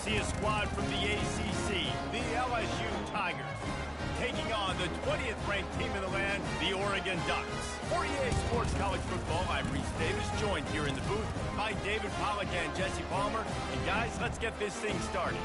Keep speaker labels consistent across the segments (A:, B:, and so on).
A: see a squad from the ACC, the LSU Tigers, taking on the 20th ranked team in the land, the Oregon Ducks. For EA Sports College Football, I'm Reese Davis, joined here in the booth by David Pollack and Jesse Palmer. And guys, let's get this thing started.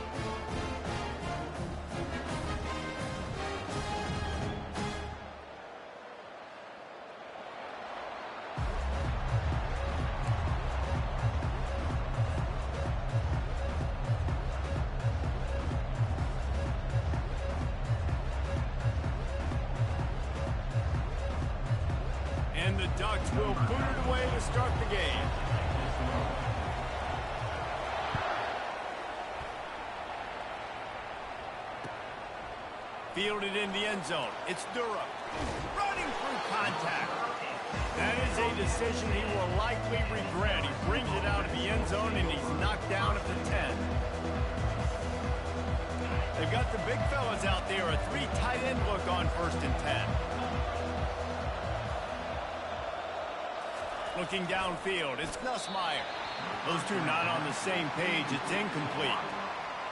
A: And the Ducks will put it away to start the game. Fielded in the end zone. It's Durham. Running through contact. That is a decision he will likely regret. He brings it out of the end zone and he's knocked down at the 10. They've got the big fellas out there. A 3 tight end look on 1st and 10. Looking downfield, it's Nussmeier. Those two not on the same page. It's incomplete.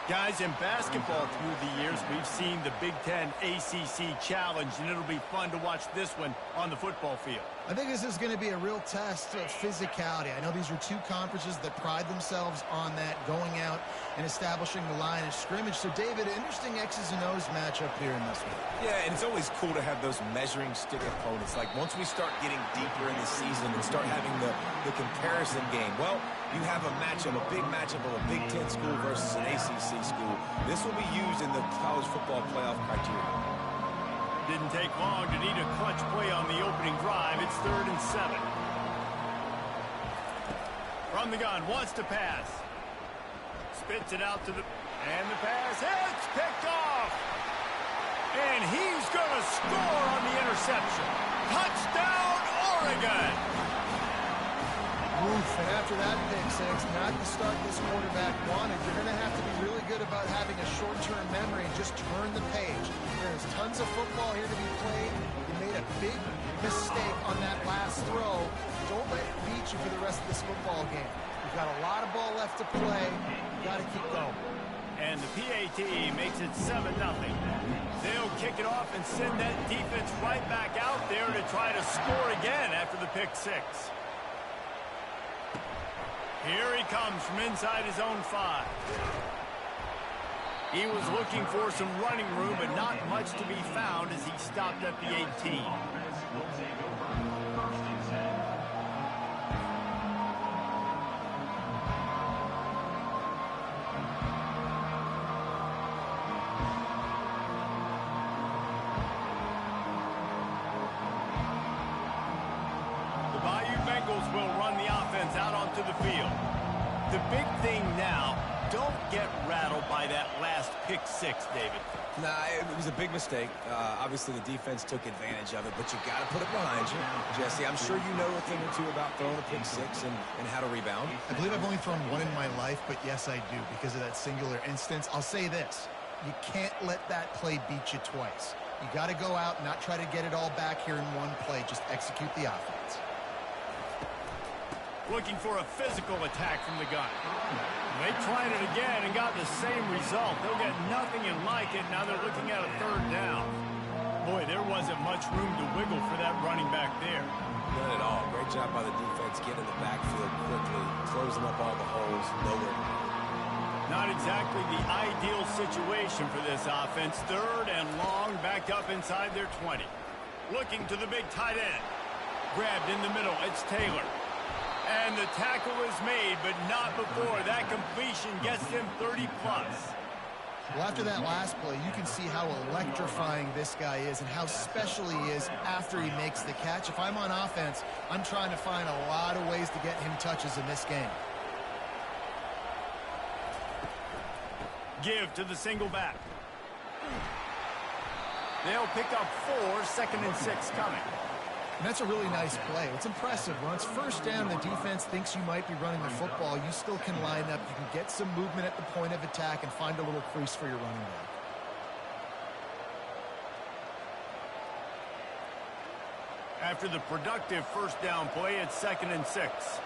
A: Guys, in basketball through the years, we've seen the Big Ten ACC Challenge, and it'll be fun to watch this one on the football field.
B: I think this is going to be a real test of physicality. I know these are two conferences that pride themselves on that, going out and establishing the line of scrimmage. So, David, interesting X's and O's matchup here in this one.
C: Yeah, and it's always cool to have those measuring stick opponents. Like, once we start getting deeper in the season and start having the comparison game, well, you have a matchup, a big matchup of a Big Ten school versus an ACC school. This will be used in the college football playoff criteria.
A: Didn't take long to need a clutch play on the opening drive. It's 3rd and 7. From the gun, wants to pass. Spits it out to the... And the pass, it's picked off! And he's going to score on the interception. Touchdown, Oregon!
B: Oof, and after that pick six, not the start this quarterback wanted. You're going to have to be really good about having a short-term memory and just turn the page. There's tons of football here to be played. You made a big mistake on that last throw. Don't let it beat you for the rest of this football game. You've got a lot of ball left to play. You've got to keep going.
A: And the PAT makes it 7-0. They'll kick it off and send that defense right back out there to try to score again after the pick six. Here he comes from inside his own 5. He was looking for some running room, but not much to be found as he stopped at the 18. Bengals will run the offense out onto the field. The big thing now, don't get rattled by that last pick six, David.
C: Nah, it was a big mistake. Obviously, the defense took advantage of it, but you got to put it behind you. Jesse, I'm sure you know a thing or two about throwing a pick six and how to rebound.
B: I believe I've only thrown one in my life, but yes, I do because of that singular instance. I'll say this. You can't let that play beat you twice. You got to go out and not try to get it all back here in one play. Just execute the offense.
A: Looking for a physical attack from the gun. They tried it again and got the same result. They'll get nothing and like it. Now they're looking at a 3rd down. Boy, there wasn't much room to wiggle for that running back there.
C: None at all. Great job by the defense getting the backfield quickly, closing up all the holes. Nowhere.
A: Not exactly the ideal situation for this offense. 3rd and long, backed up inside their 20. Looking to the big tight end. Grabbed in the middle. It's Taylor. And the tackle is made, but not before that completion gets him 30-plus.
B: Well, after that last play, you can see how electrifying this guy is and how special he is after he makes the catch. If I'm on offense, I'm trying to find a lot of ways to get him touches in this game.
A: Give to the single back. They'll pick up 4, 2nd and 6 coming.
B: And that's a really nice play. It's impressive. When it's 1st down, the defense thinks you might be running the football. You still can line up. You can get some movement at the point of attack and find a little crease for your running back.
A: After the productive 1st down play, it's 2nd and 6.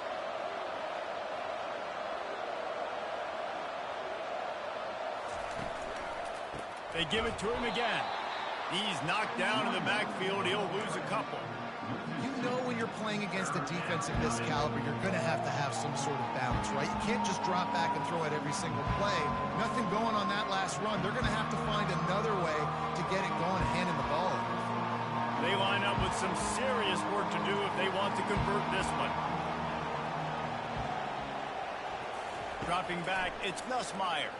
A: They give it to him again. He's knocked down in the backfield. He'll lose a couple.
B: You know when you're playing against a defense of this caliber, you're going to have some sort of balance, right? You can't just drop back and throw it every single play. Nothing going on that last run. They're going to have to find another way to get it going and handing the ball over.
A: They line up with some serious work to do if they want to convert this one. Dropping back, it's Nussmeier.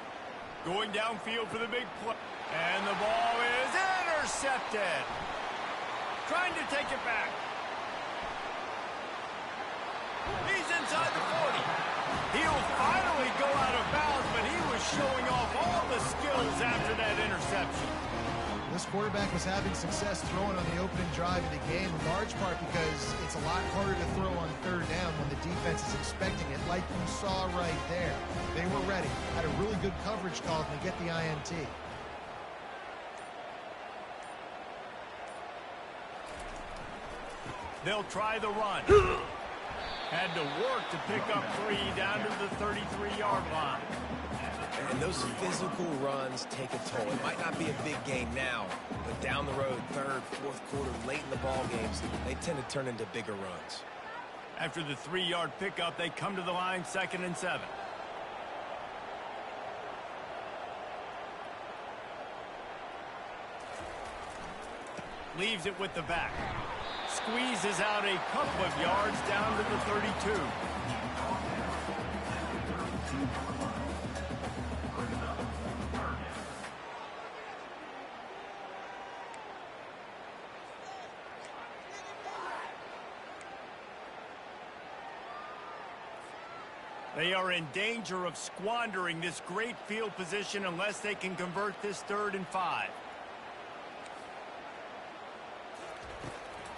A: Going downfield for the big play. And the ball is intercepted. Trying to take it back. He's inside the 40. He'll finally go out of bounds, but he was showing off all the skills after that interception.
B: This quarterback was having success throwing on the opening drive of the game, in large part because it's a lot harder to throw on third down when the defense is expecting it, like you saw right there. They were ready, had a really good coverage call, and they get the INT.
A: They'll try the run. Had to work to pick up 3 down to the 33-yard line.
C: And those physical runs take a toll. It might not be a big game now, but down the road, third, fourth quarter, late in the ball games, they tend to turn into bigger runs.
A: After the 3-yard pickup, they come to the line, 2nd and 7. Leaves it with the back. Squeezes out a couple of yards down to the 32. They are in danger of squandering this great field position unless they can convert this 3rd and 5.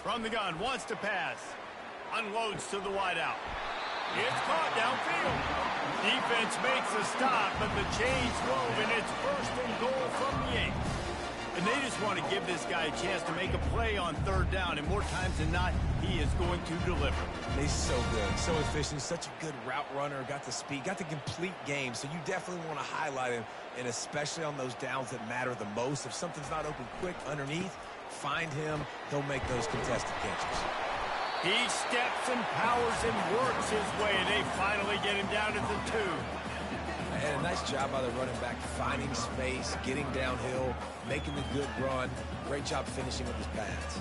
A: From the gun, wants to pass. Unloads to the wideout. It's caught downfield. Defense makes a stop, but the chains wove, and it's 1st and goal from the 8. And they just want to give this guy a chance to make a play on 3rd down, and more times than not, he is going to deliver.
C: He's so good, so efficient, such a good route runner, got the speed, got the complete game, so you definitely want to highlight him, and especially on those downs that matter the most. If something's not open quick underneath, find him, he'll make those contested catches.
A: He steps and powers and works his way, and they finally get him down at the 2.
C: And a nice job by the running back, finding space, getting downhill, making the good run. Great job finishing with his pads.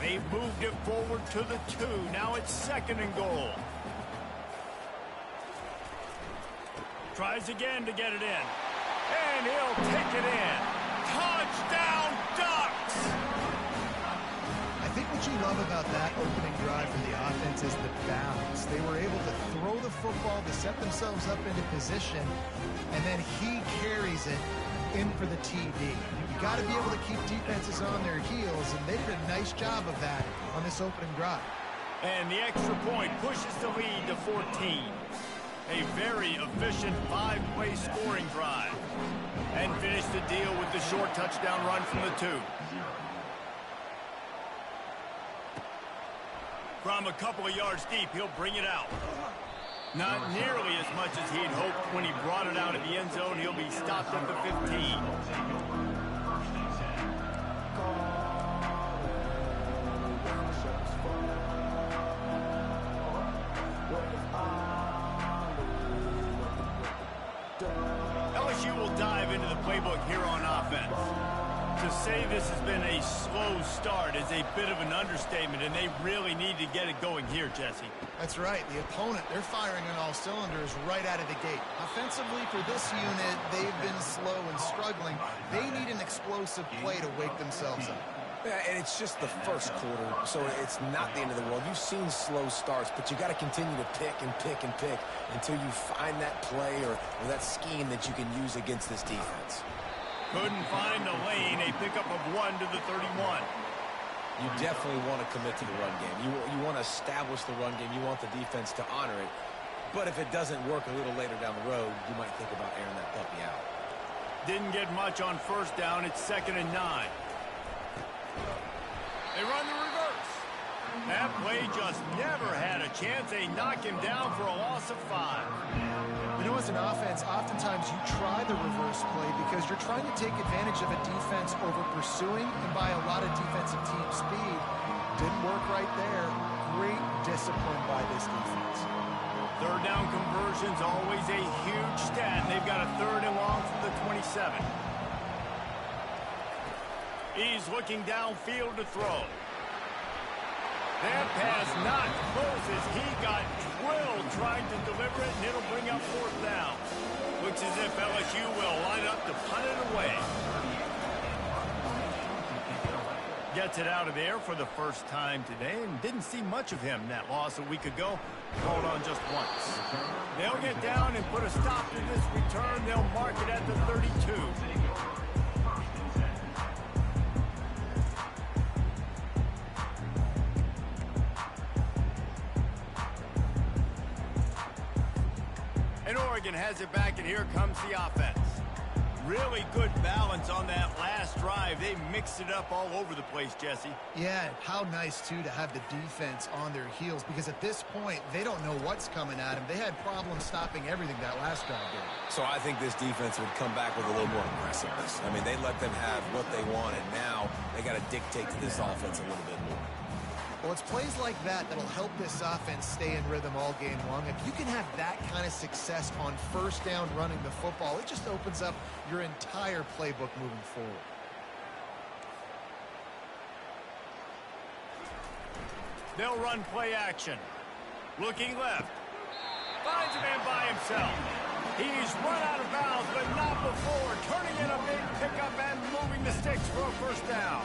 A: They moved it forward to the 2. Now it's 2nd and goal. Tries again to get it in. And he'll take it in. Touchdown, Ducks!
B: I think what you love about that opening drive for the offense is the balance. They were able to throw the football to set themselves up into position, and then he carries it in for the TD. You got to be able to keep defenses on their heels, and they did a nice job of that on this opening drive.
A: And the extra point pushes the lead to 14. A very efficient 5-play scoring drive. And finish the deal with the short touchdown run from the 2. From a couple of yards deep, he'll bring it out. Not nearly as much as he'd hoped when he brought it out of the end zone. He'll be stopped at the 15. LSU will dive into the playbook here on offense. To say this has been a slow start is a bit of an understatement, and they really need to get it going here, Jesse.
B: That's right. The opponent, they're firing on all cylinders right out of the gate. Offensively, for this unit, they've been slow and struggling. They need an explosive play to wake themselves up.
C: Yeah, and it's just the first quarter, so it's not the end of the world. You've seen slow starts, but you got to continue to pick and pick and pick until you find that play or that scheme that you can use against this defense.
A: Couldn't find the lane. A pickup of 1 to the 31.
C: You definitely want to commit to the run game. You want to establish the run game. You want the defense to honor it. But if it doesn't work a little later down the road, you might think about airing that puppy out.
A: Didn't get much on 1st down. It's 2nd and 9. They run the reverse. That play just never had a chance. They knock him down for a loss of 5.
B: You know, as an offense, oftentimes you try the reverse play because you're trying to take advantage of a defense over pursuing and by a lot of defensive team speed. Didn't work right there. Great discipline by this defense.
A: Third down conversion's always a huge stat. They've got a 3rd and long from the 27. He's looking downfield to throw. That pass not close as he got drilled trying to deliver it, and it'll bring up 4th down. Looks as if LSU will line up to punt it away. Gets it out of there for the first time today, and didn't see much of him in that loss a week ago. Called on just once. They'll get down and put a stop to this return. They'll mark it at the 32. And Oregon has it back, and here comes the offense. Really good balance on that last drive. They mixed it up all over the place, Jesse.
B: Yeah, how nice, too, to have the defense on their heels because at this point, they don't know what's coming at them. They had problems stopping everything that last drive did.
C: So I think this defense would come back with a little more aggressiveness. I mean, they let them have what they want, and now they got to dictate to this offense a little bit more.
B: Well, it's plays like that that'll help this offense stay in rhythm all game long. If you can have that kind of success on first down running the football, it just opens up your entire playbook moving forward.
A: They'll run play action. Looking left. Finds a man by himself. He's run out of bounds, but not before. Turning in a big pickup and moving the sticks for a first down.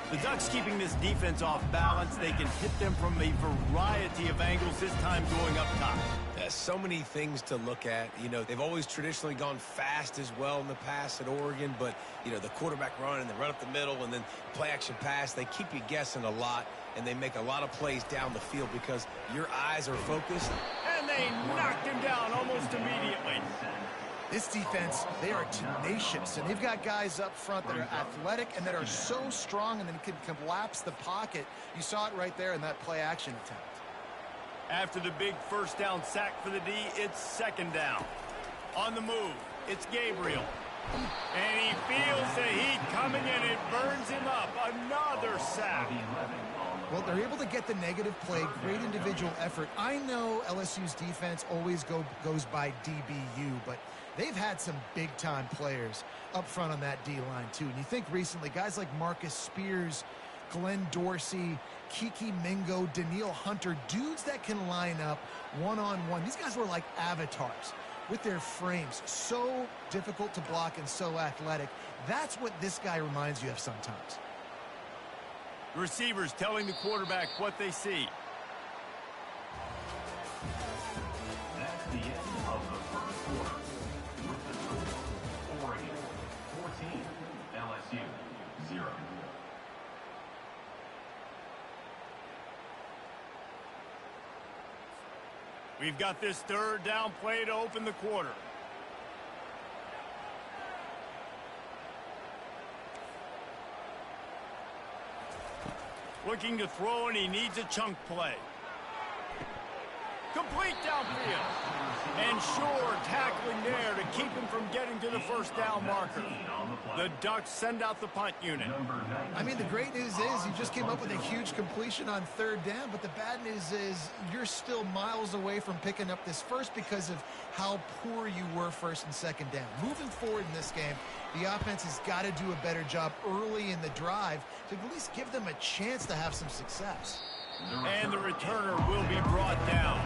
A: The Ducks keeping this defense off balance. They can hit them from a variety of angles, this time going up top.
C: There's so many things to look at. You know, they've always traditionally gone fast as well in the past at Oregon, but, you know, the quarterback run and then run up the middle and then play action pass, they keep you guessing a lot, and they make a lot of plays down the field because your eyes are focused.
A: And they knocked him down almost immediately.
B: This defense, they are tenacious, and they've got guys up front that are athletic and that are so strong and then can collapse the pocket. You saw it right there in that play-action attempt.
A: After the big first down sack for the D, it's 2nd down. On the move, it's Gabriel. And he feels the heat coming, and it burns him up. Another sack.
B: Well, they're able to get the negative play, great individual effort. I know LSU's defense always goes by DBU, but they've had some big-time players up front on that D-line, too. And you think recently, guys like Marcus Spears, Glenn Dorsey, Kiki Mingo, Daniil Hunter, dudes that can line up one-on-one. These guys were like avatars with their frames. So difficult to block and so athletic. That's what this guy reminds you of sometimes.
A: The receivers telling the quarterback what they see.
D: That's the end of the first quarter. With the score, Oregon 14, LSU 0.
A: We've got this 3rd down play to open the quarter. Looking to throw, and he needs a chunk play. Complete downfield. And sure, tackling there to keep him from getting to the first down marker. The Ducks send out the punt unit.
B: I mean, the great news is you just came up with a huge completion on 3rd down, but the bad news is you're still miles away from picking up this first because of how poor you were 1st and 2nd down. Moving forward in this game, the offense has got to do a better job early in the drive to at least give them a chance to have some success.
A: And the returner will be brought down.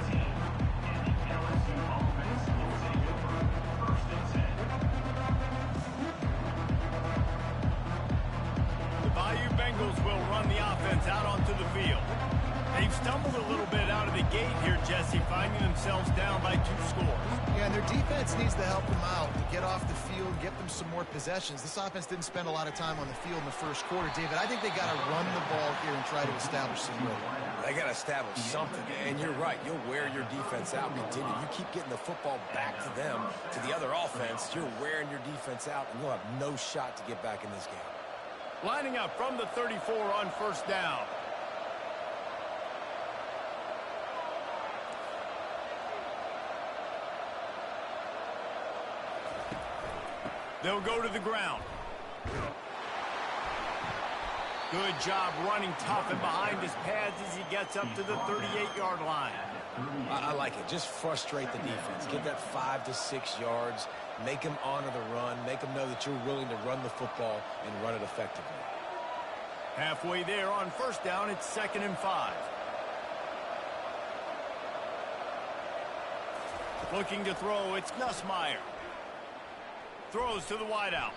A: The Bayou Bengals will run the offense out onto the field. They've stumbled a little bit out of the gate here, Jesse, finding themselves down by 2 scores.
B: Yeah, and their defense needs to help them out to get off the field, get them some more possessions. This offense didn't spend a lot of time on the field in the first quarter, David. I think they got to run the ball here and try to establish some rhythm.
C: They got to establish something, and you're right. You'll wear your defense out, continue. You keep getting the football back to them, to the other offense, you're wearing your defense out, and you'll have no shot to get back in this game.
A: Lining up from the 34 on 1st down. They'll go to the ground. Good job running tough and behind his pads as he gets up to the 38-yard line.
C: I like it. Just frustrate the defense. Get that 5 to 6 yards. Make them honor the run. Make them know that you're willing to run the football and run it effectively.
A: Halfway there on first down, it's 2nd and 5. Looking to throw, it's Nussmeier. Throws to the wideout.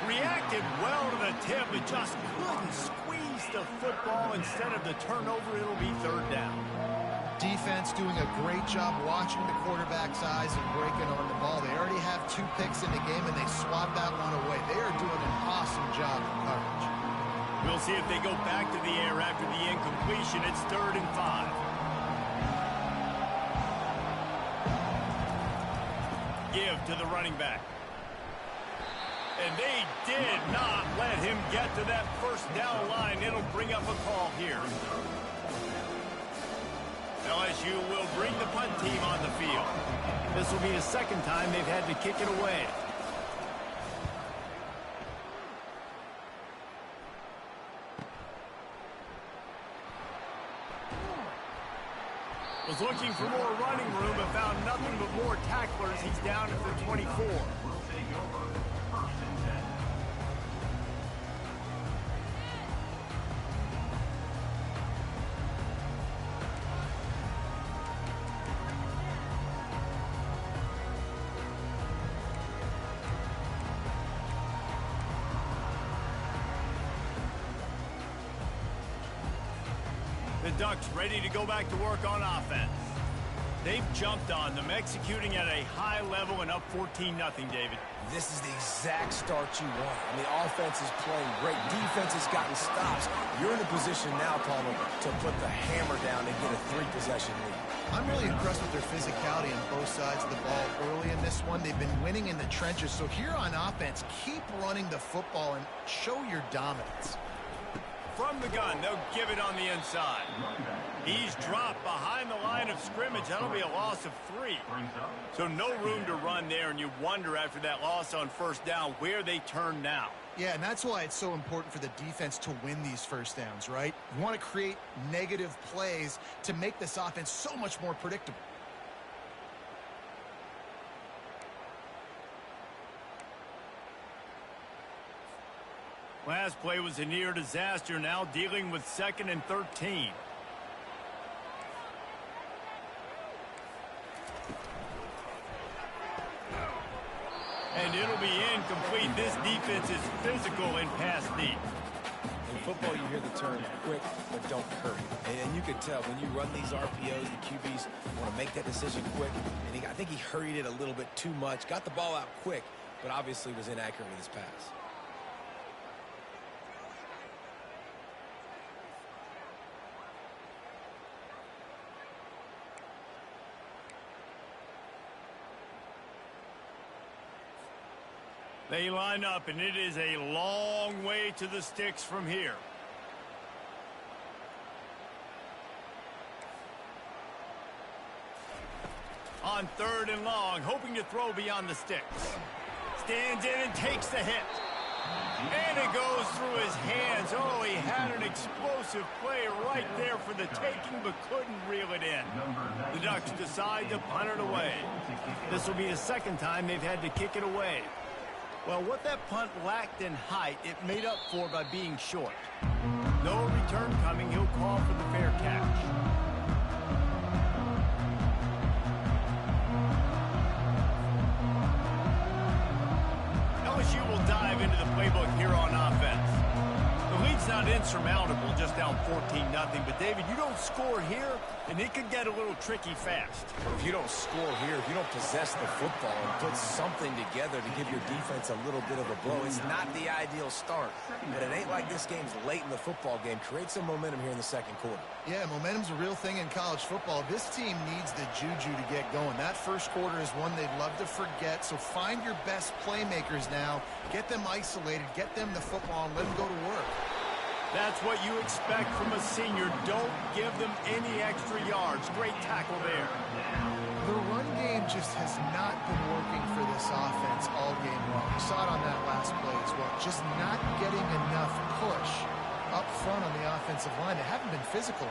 A: Reacted well to the tip, but just couldn't squeeze the football. Instead of the turnover, it'll be 3rd down.
B: Defense doing a great job watching the quarterback's eyes and breaking on the ball. They already have 2 picks in the game, and they swat that one away. They are doing an awesome job in coverage.
A: We'll see if they go back to the air after the incompletion. It's 3rd and 5. Give to the running back. And they did not let him get to that first down line. It'll bring up a call here. LSU will bring the punt team on the field. This will be the 2nd time they've had to kick it away. Was looking for more running room but found nothing but more tacklers. He's down at the 24.
D: Will take over 1st and 10.
A: The Ducks ready to go back to work on offense. They've jumped on them, executing at a high level and up 14-0, David.
C: This is the exact start you want. I mean, offense is playing great. Defense has gotten stops. You're in a position now, Palmer, to put the hammer down and get a 3-possession lead.
B: I'm really impressed with their physicality on both sides of the ball early in this one. They've been winning in the trenches. So here on offense, keep running the football and show your dominance.
A: From the gun, they'll give it on the inside. He's dropped behind the line of scrimmage. That'll be a loss of 3. So no room to run there, and you wonder after that loss on first down where they turn now.
B: Yeah, and that's why it's so important for the defense to win these first downs, right? You want to create negative plays to make this offense so much more predictable.
A: Last play was a near disaster, now dealing with 2nd and 13. And it'll be incomplete. This defense is physical and pass deep.
C: In football, you hear the term quick, but don't hurry. And you can tell when you run these RPOs, the QBs want to make that decision quick. And I think he hurried it a little bit too much. Got the ball out quick, but obviously was inaccurate with his pass.
A: They line up, and it is a long way to the sticks from here. On 3rd and long, hoping to throw beyond the sticks. Stands in and takes the hit. And it goes through his hands. Oh, he had an explosive play right there for the taking, but couldn't reel it in. The Ducks decide to punt it away. This will be the 2nd time they've had to kick it away. Well, what that punt lacked in height, it made up for by being short. No return coming. He'll call for the fair catch. LSU will dive into the playbook here on offense. The lead's not insurmountable, just down 14-0. But, David, you don't score here, and it could get a little tricky fast.
C: If you don't score here, if you don't possess the football and put something together to give your defense a little bit of a blow, it's not the ideal start. But it ain't like this game's late in the football game. Create some momentum here in the 2nd quarter.
B: Yeah, momentum's a real thing in college football. This team needs the juju to get going. That first quarter is one they'd love to forget. So find your best playmakers now. Get them isolated. Get them the football and let them go to work.
A: That's what you expect from a senior. Don't give them any extra yards. Great tackle there.
B: The run game just has not been working for this offense all game long. You saw it on that last play as well. Just not getting enough push up front on the offensive line. They haven't been physical.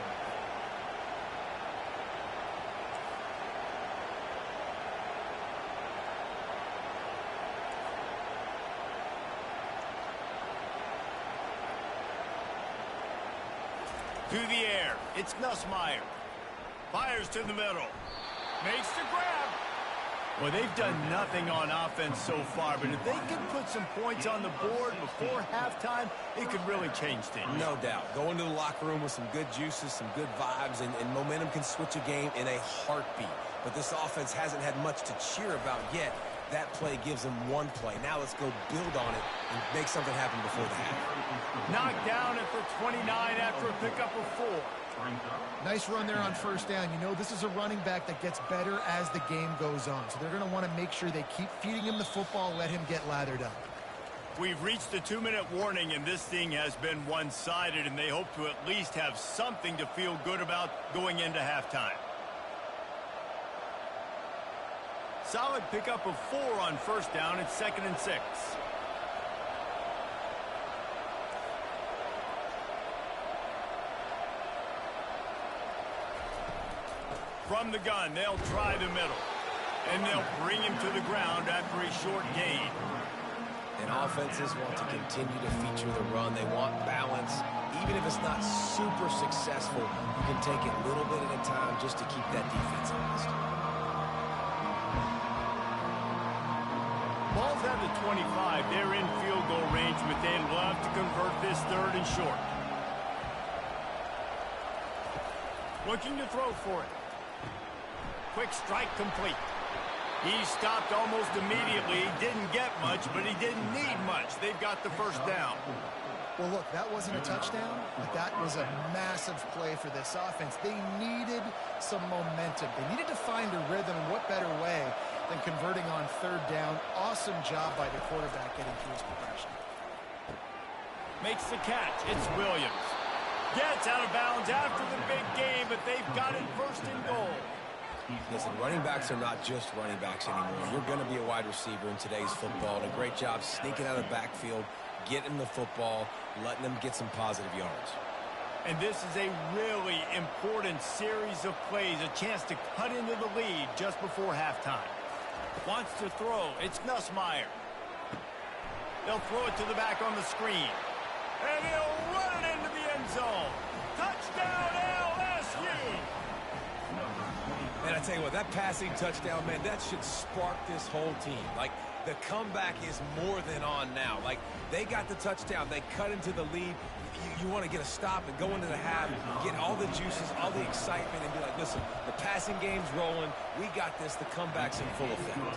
A: Through the air, it's Nussmeier. Fires to the middle. Makes the grab. Well, they've done nothing on offense so far, but if they can put some points on the board before halftime, it could really change things.
C: No doubt. Go into the locker room with some good juices, some good vibes, and momentum can switch a game in a heartbeat. But this offense hasn't had much to cheer about yet. That play gives them one play. Now let's go build on it and make something happen before the half.
A: Knocked down at the 29 after a pickup of 4.
B: Nice run there on first down. You know, this is a running back that gets better as the game goes on. So they're going to want to make sure they keep feeding him the football, let him get lathered up.
A: We've reached the 2-minute warning, and this thing has been one-sided, and they hope to at least have something to feel good about going into halftime. Solid pickup of 4 on first down. It's 2nd and 6. From the gun, they'll try the middle. And they'll bring him to the ground after a short gain.
C: And offenses want to continue to feature the run. They want balance. Even if it's not super successful, you can take it a little bit at a time just to keep that defense honest.
A: Ball's at the 25. They're in field goal range, but they'd love to convert this 3rd and short. Looking to throw for it. Quick strike complete. He stopped almost immediately. He didn't get much, but he didn't need much. They've got the first down.
B: Well, look, that wasn't a touchdown, but that was a massive play for this offense. They needed some momentum. They needed to find a rhythm, and what better way than converting on 3rd down. Awesome job by the quarterback getting through his progression.
A: Makes the catch. It's Williams. Gets out of bounds after the big game, but they've got it 1st and goal.
C: Listen, running backs are not just running backs anymore. You're going to be a wide receiver in today's football. And a great job sneaking out of the backfield, getting the football, letting them get some positive yards.
A: And this is a really important series of plays, a chance to cut into the lead just before halftime. Wants to throw. It's Nussmeier. They'll throw it to the back on the screen. And he'll run it into the end zone. Touchdown, LSU!
C: And I tell you what, that passing touchdown, man, that should spark this whole team. Like, the comeback is more than on now. Like, they got the touchdown. They cut into the lead. You want to get a stop and go into the half, get all the juices, all the excitement, and be like, listen, the passing game's rolling. We got this. The comeback's in full effect.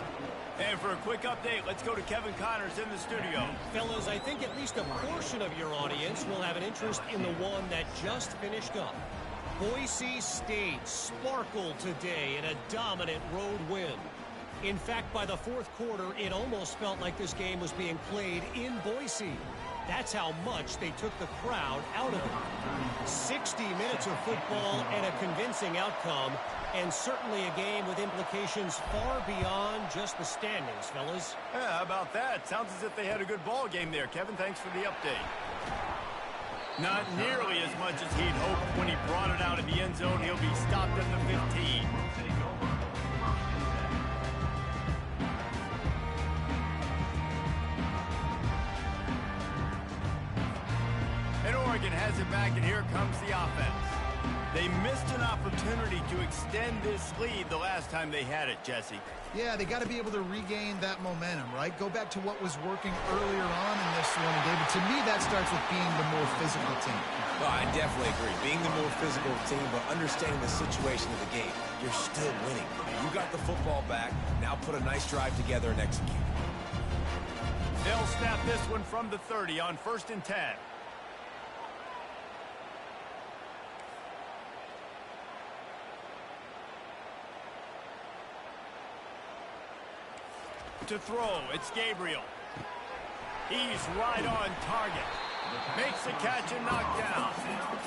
A: And for a quick update, let's go to Kevin Connors in the studio.
E: Fellas, I think at least a portion of your audience will have an interest in the one that just finished up. Boise State sparkled today in a dominant road win. In fact, by the 4th quarter, it almost felt like this game was being played in Boise. That's how much they took the crowd out of it. 60 minutes of football and a convincing outcome, and certainly a game with implications far beyond just the standings, fellas.
A: Yeah, how about that? Sounds as if they had a good ball game there. Kevin, thanks for the update. Not nearly as much as he'd hoped when he brought it out of the end zone. He'll be stopped at the 15. And Oregon has it back, and here comes the offense. They missed an opportunity to extend this lead the last time they had it, Jesse.
B: Yeah, they got to be able to regain that momentum, right? Go back to what was working earlier on in this one, and David, to me, that starts with being the more physical team.
C: Well, I definitely agree. Being the more physical team, but understanding the situation of the game. You're still winning. You got the football back. Now put a nice drive together and execute.
A: They'll snap this one from the 30 on 1st and 10. To throw, it's Gabriel. He's right on target. Makes the catch and knocked down.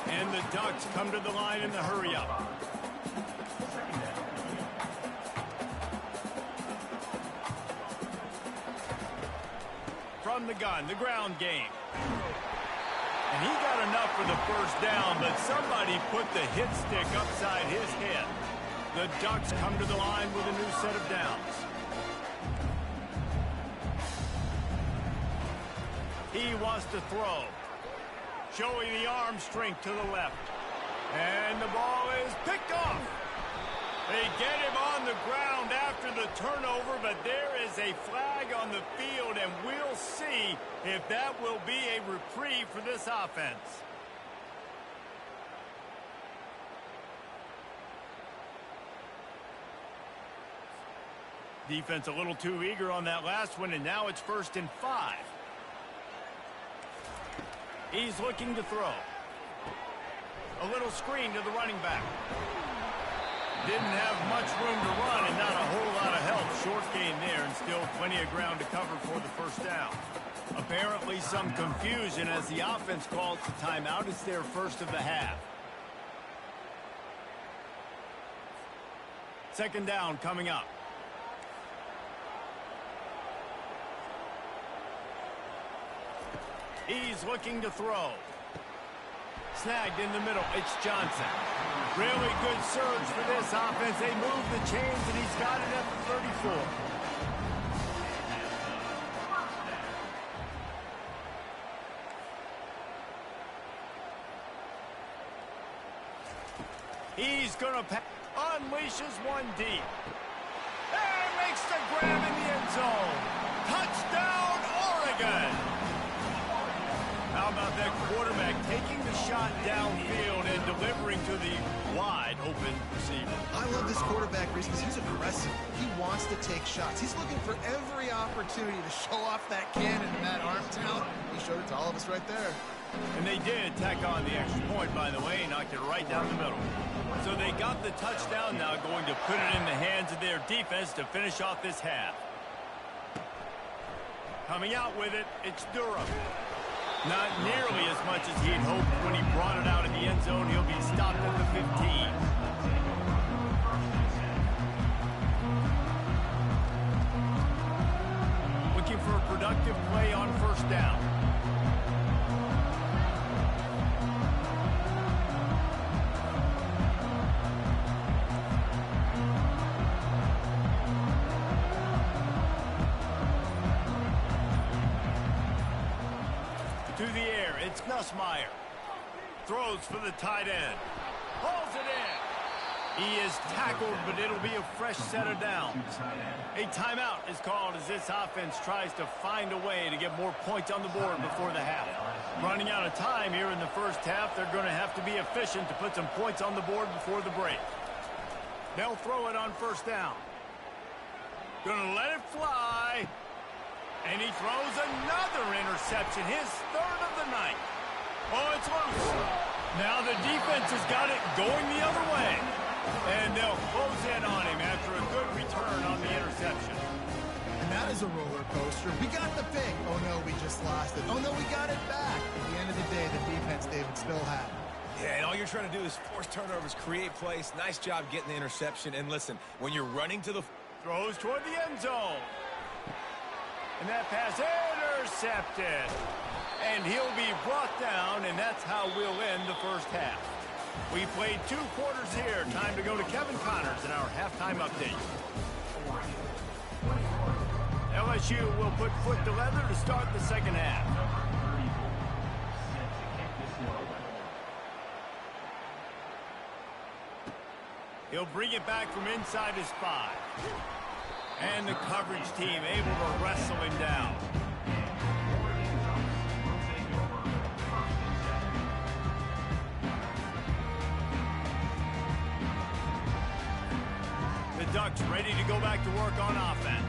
A: And the Ducks come to the line in the hurry-up. from the gun, the ground game. And he got enough for the first down, but somebody put the hit stick upside his head. The Ducks come to the line with a new set of downs. He wants to throw. Showing the arm strength to the left. And the ball is picked off. They get him on the ground after the turnover, but there is a flag on the field, and we'll see if that will be a reprieve for this offense. Defense a little too eager on that last one, and now it's 1st and 5. He's looking to throw. A little screen to the running back. Didn't have much room to run and not a whole lot of help. Short gain there and still plenty of ground to cover for the first down. Apparently some confusion as the offense calls the timeout. It's their first of the half. 2nd down coming up. He's looking to throw. Snagged in the middle. It's Johnson. Really good surge for this offense. They move the chains, and he's got it at the 34. He's going to pass. Unleashes one deep. And makes the grab in the end zone. Touchdown, Oregon. How about that quarterback taking the shot downfield and delivering to the wide open receiver?
B: I love this quarterback, Reese, because he's aggressive. He wants to take shots. He's looking for every opportunity to show off that cannon and that arm talent. He showed it to all of us right there.
A: And they did tack on the extra point, by the way, and knocked it right down the middle. So they got the touchdown, now going to put it in the hands of their defense to finish off this half. Coming out with it, it's Durham. Not nearly as much as he'd hoped when he brought it out in the end zone. He'll be stopped at the 15. Looking for a productive play on 1st down. To the air, it's Nussmeier. Throws for the tight end. Hauls it in. He is tackled, but it'll be a fresh set of downs. A timeout is called as this offense tries to find a way to get more points on the board before the half. Running out of time here in the first half, they're going to have to be efficient to put some points on the board before the break. They'll throw it on 1st down. Going to let it fly. And he throws another interception, his 3rd of the night. Oh, it's loose. Now the defense has got it going the other way. And they'll close in on him after a good return on the interception.
B: And that is a roller coaster. We got the pick. Oh, no, we just lost it. Oh, no, we got it back. At the end of the day, the defense, David, still had it.
C: Yeah, and all you're trying to do is force turnovers, create plays. Nice job getting the interception. And listen, when you're running to the...
A: Throws toward the end zone. And that pass intercepted. And he'll be brought down, and that's how we'll end the first half. We played 2 quarters here. Time to go to Kevin Connors in our halftime update. LSU will put foot to leather to start the second half. He'll bring it back from inside his 5. And the coverage team able to wrestle him down. The Ducks ready to go back to work on offense.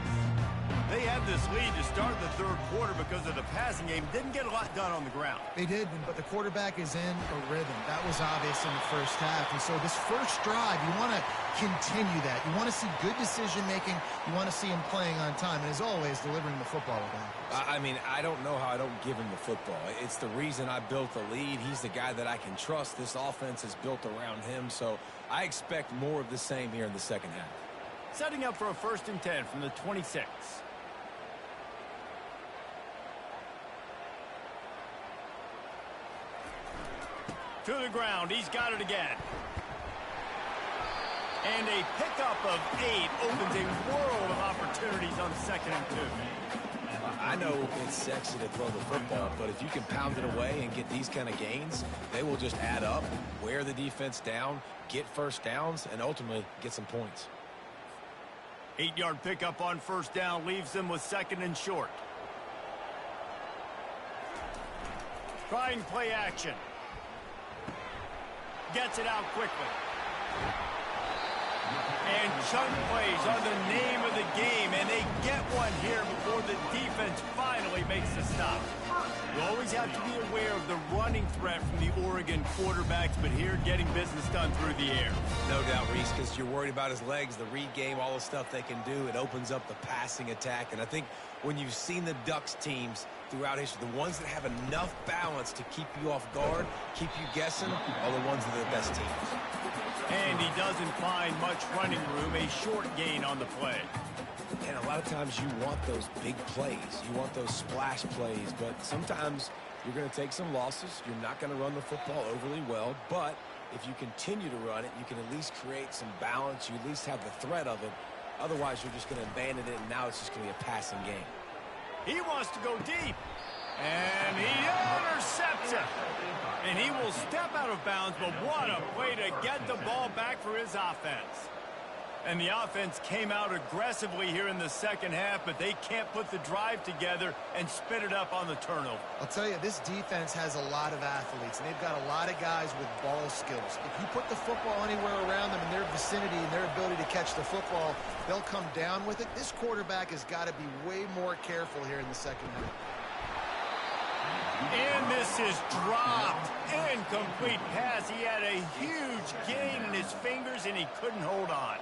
A: They had this lead to start the 3rd quarter because of the passing game. Didn't get a lot done on the ground.
B: They did, but the quarterback is in a rhythm. That was obvious in the first half. And so this first drive, you want to continue that. You want to see good decision-making. You want to see him playing on time. And as always, delivering the football with that.
C: I mean, I don't know how I don't give him the football. It's the reason I built the lead. He's the guy that I can trust. This offense is built around him. So I expect more of the same here in the second half.
A: Setting up for a 1st and 10 from the 26. To the ground. He's got it again. And a pickup of 8 opens a world of opportunities on 2nd and 2.
C: I know it's sexy to throw the football, but if you can pound it away and get these kind of gains, they will just add up, wear the defense down, get first downs, and ultimately get some points.
A: 8-yard pickup on 1st down leaves them with 2nd and short. Trying play action. Gets it out quickly. And chunk plays are the name of the game, and they get one here before the defense finally makes the stop. You always have to be aware of the running threat from the Oregon quarterbacks, but here getting business done through the air.
C: No doubt, Reese, because you're worried about his legs, the read game, all the stuff they can do. It opens up the passing attack, and I think when you've seen the Ducks teams throughout history, the ones that have enough balance to keep you off guard, keep you guessing, are the ones that are the best teams.
A: And he doesn't find much running room, a short gain on the play.
C: And a lot of times you want those big plays. You want those splash plays, but sometimes you're going to take some losses. You're not going to run the football overly well, but if you continue to run it, you can at least create some balance. You at least have the threat of it. Otherwise, you're just going to abandon it, and now it's just going to be a passing game.
A: He wants to go deep, and he intercepts it. And he will step out of bounds, but what a way to get the ball back for his offense. And the offense came out aggressively here in the 2nd half, but they can't put the drive together and spit it up on the turnover.
B: I'll tell you, this defense has a lot of athletes, and they've got a lot of guys with ball skills. If you put the football anywhere around them in their vicinity and their ability to catch the football, they'll come down with it. This quarterback has got to be way more careful here in the 2nd half.
A: And this is dropped. Incomplete pass. He had a huge gain in his fingers, and he couldn't hold on.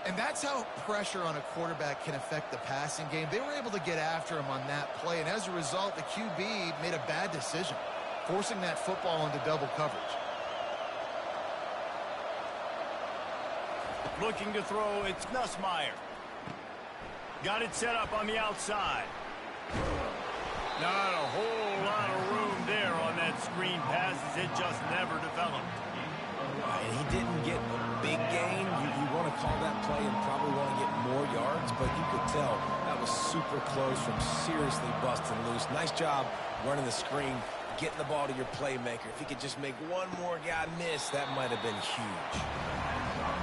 B: And that's how pressure on a quarterback can affect the passing game. They were able to get after him on that play, and as a result, the QB made a bad decision, forcing that football into double coverage.
A: Looking to throw, it's Nussmeier. Got it set up on the outside. Not a whole lot of room there on that screen pass as it just never developed.
C: And he didn't get a big gain. You want to call that play and probably want to get more yards, but you could tell that was super close from seriously busting loose. Nice job running the screen, getting the ball to your playmaker. If he could just make one more guy miss, that might have been huge.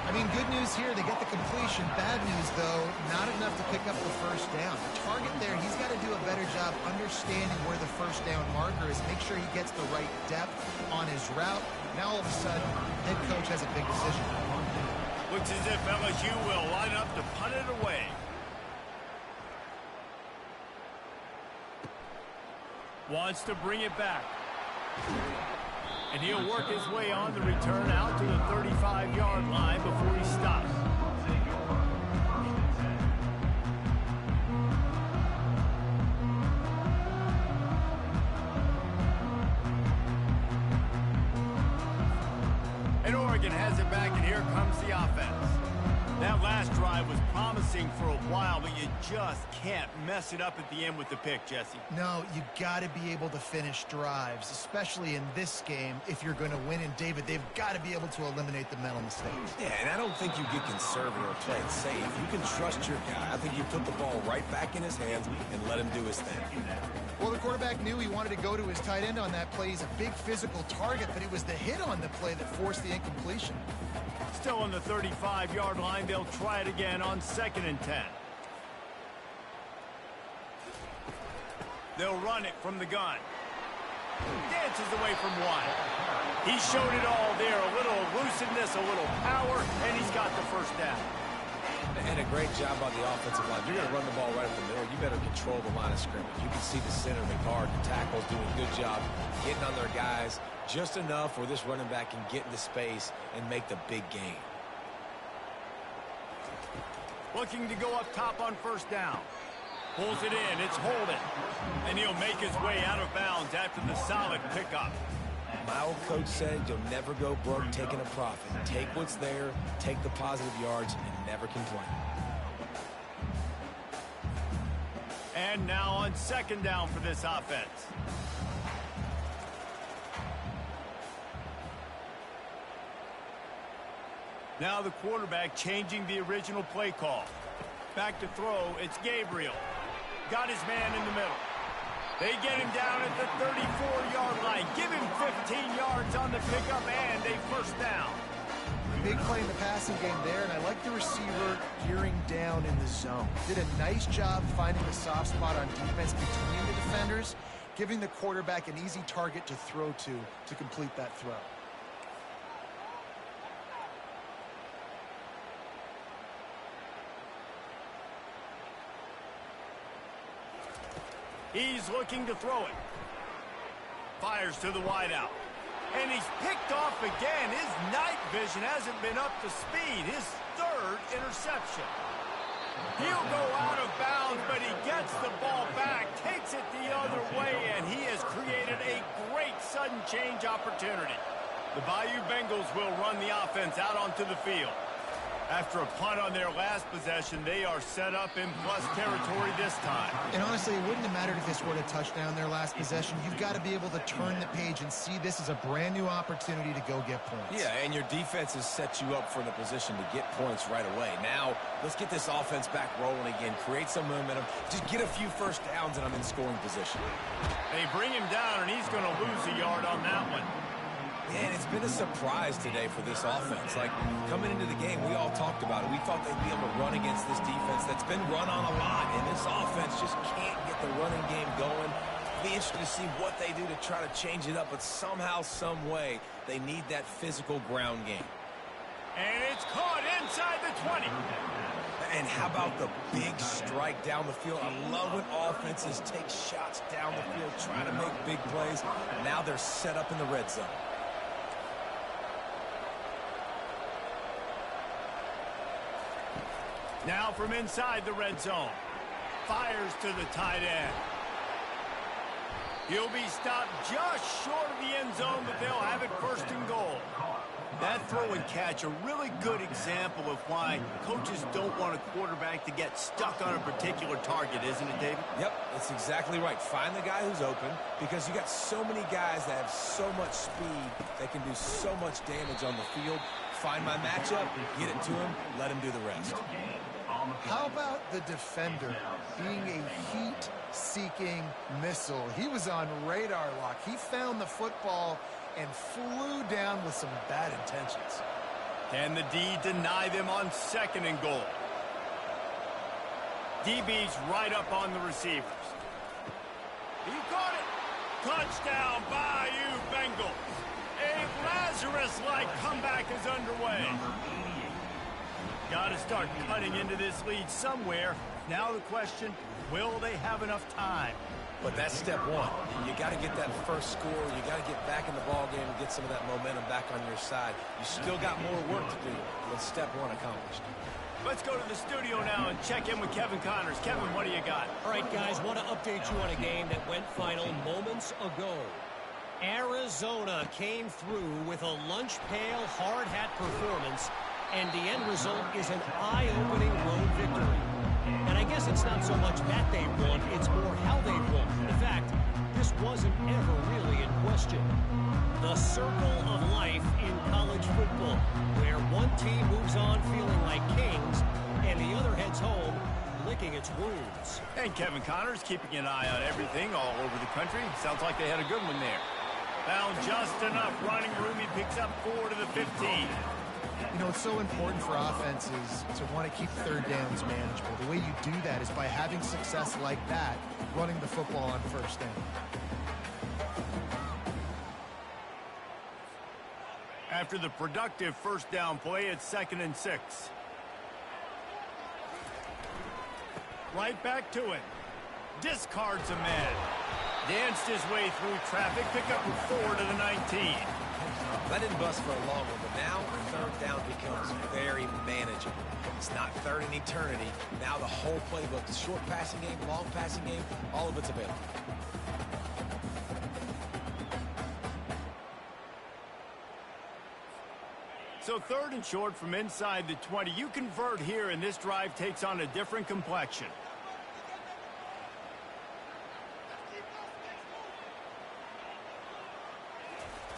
B: I mean, good news here, they get the completion. Bad news, though, not enough to pick up the 1st down. The target there, he's got to do a better job understanding where the 1st down marker is, make sure he gets the right depth on his route. Now, all of a sudden, head coach has a big decision.
A: Looks as if MSU will line up to punt it away. Wants to bring it back. And he'll work his way on the return out to the 35-yard line before he stops. And Oregon has it back, and here comes the offense. That last drive was promising for a while, but you just can't mess it up at the end with the pick, Jesse.
B: No, you got to be able to finish drives, especially in this game. If you're going to win, and David, they've got to be able to eliminate the mental mistakes.
C: Yeah, and I don't think you get conservative or play it safe. You can trust your guy. I think you put the ball right back in his hands and let him do his thing.
B: Well, the quarterback knew he wanted to go to his tight end on that play. He's a big physical target, but it was the hit on the play that forced the incompletion.
A: Still on the 35-yard line. They'll try it again on 2nd and 10. They'll run it from the gun. Dances away from one. He showed it all there. A little elusiveness, a little power, and he's got the 1st down.
C: And a great job on the offensive line. You're going to run the ball right up the middle. You better control the line of scrimmage. You can see the center of the guard. The tackle's doing a good job getting on their guys just enough where this running back can get into space and make the big game.
A: Looking to go up top on 1st down. Pulls it in. It's Holden. And he'll make his way out of bounds after the solid pickup.
C: My old coach said you'll never go broke taking a profit. Take what's there, take the positive yards, and never complain.
A: And now on 2nd down for this offense. Now the quarterback changing the original play call. Back to throw, it's Gabriel. Got his man in the middle. They get him down at the 34-yard line. Give him 15 yards on the pickup and a first down.
B: Big play in the passing game there, and I like the receiver gearing down in the zone. Did a nice job finding the soft spot on defense between the defenders, giving the quarterback an easy target to throw to complete that throw.
A: He's looking to throw it. Fires to the wideout. And he's picked off again. His night vision hasn't been up to speed. His third interception. He'll go out of bounds, but he gets the ball back, takes it the other way, and he has created a great sudden change opportunity. The Bayou Bengals will run the offense out onto the field. After a punt on their last possession, they are set up in plus territory this time.
B: And honestly, it wouldn't have mattered if they scored a touchdown their last possession. You've got to be able to turn the page and see this as a brand new opportunity to go get points.
C: Yeah, and your defense has set you up for the position to get points right away. Now, let's get this offense back rolling again, create some momentum, just get a few first downs, and I'm in scoring position.
A: They bring him down, and he's going to lose a yard on that one.
C: Man, it's been a surprise today for this offense. Like, coming into the game, we all talked about it. We thought they'd be able to run against this defense that's been run on a lot, and this offense just can't get the running game going. It'll be interesting to see what they do to try to change it up, but somehow, some way, they need that physical ground game.
A: And it's caught inside the 20.
C: And how about the big strike down the field? I love when offenses take shots down the field, trying to make big plays. Now they're set up in the red zone.
A: Now from inside the red zone. Fires to the tight end. He'll be stopped just short of the end zone, but they'll have it first and goal. That throw and catch, a really good example of why coaches don't want a quarterback to get stuck on a particular target, isn't it, David?
C: Yep, that's exactly right. Find the guy who's open, because you got so many guys that have so much speed that can do so much damage on the field. Find my matchup, get it to him, let him do the rest.
B: How about the defender being a heat-seeking missile? He was on radar lock. He found the football and flew down with some bad intentions.
A: Can the D deny them on second and goal? DB's right up on the receivers. He caught it. Touchdown, Bayou Bengals. A Lazarus-like comeback is underway. Got to start cutting into this lead somewhere. Now the question, will they have enough time?
C: But that's step one. You got to get that first score. You got to get back in the ball game and get some of that momentum back on your side. You still got more work to do with step one accomplished.
A: Let's go to the studio now and check in with Kevin Connors. Kevin, what do you got?
E: All right, guys, want to update you on a game that went final moments ago. Arizona came through with a lunch pail hard hat performance, and the end result is an eye-opening road victory. And I guess it's not so much that they won, it's more how they won. In fact, this wasn't ever really in question. The circle of life in college football, where one team moves on feeling like kings, and the other heads home licking its wounds.
A: And Kevin Connors keeping an eye on everything all over the country. Sounds like they had a good one there. Found just enough running room. He picks up 4 to the 15.
B: You know, it's so important for offenses to want to keep third downs manageable. The way you do that is by having success like that, running the football on first down.
A: After the productive first down play, it's 2nd and 6. Right back to it. Discards a man. Danced his way through traffic. Pick up 4 to the 19.
C: That didn't bust for a long one, but now third down becomes very manageable. It's not third in eternity. Now the whole playbook, the short passing game, long passing game, all of it's available.
A: So 3rd and short from inside the 20. You convert here, and this drive takes on a different complexion.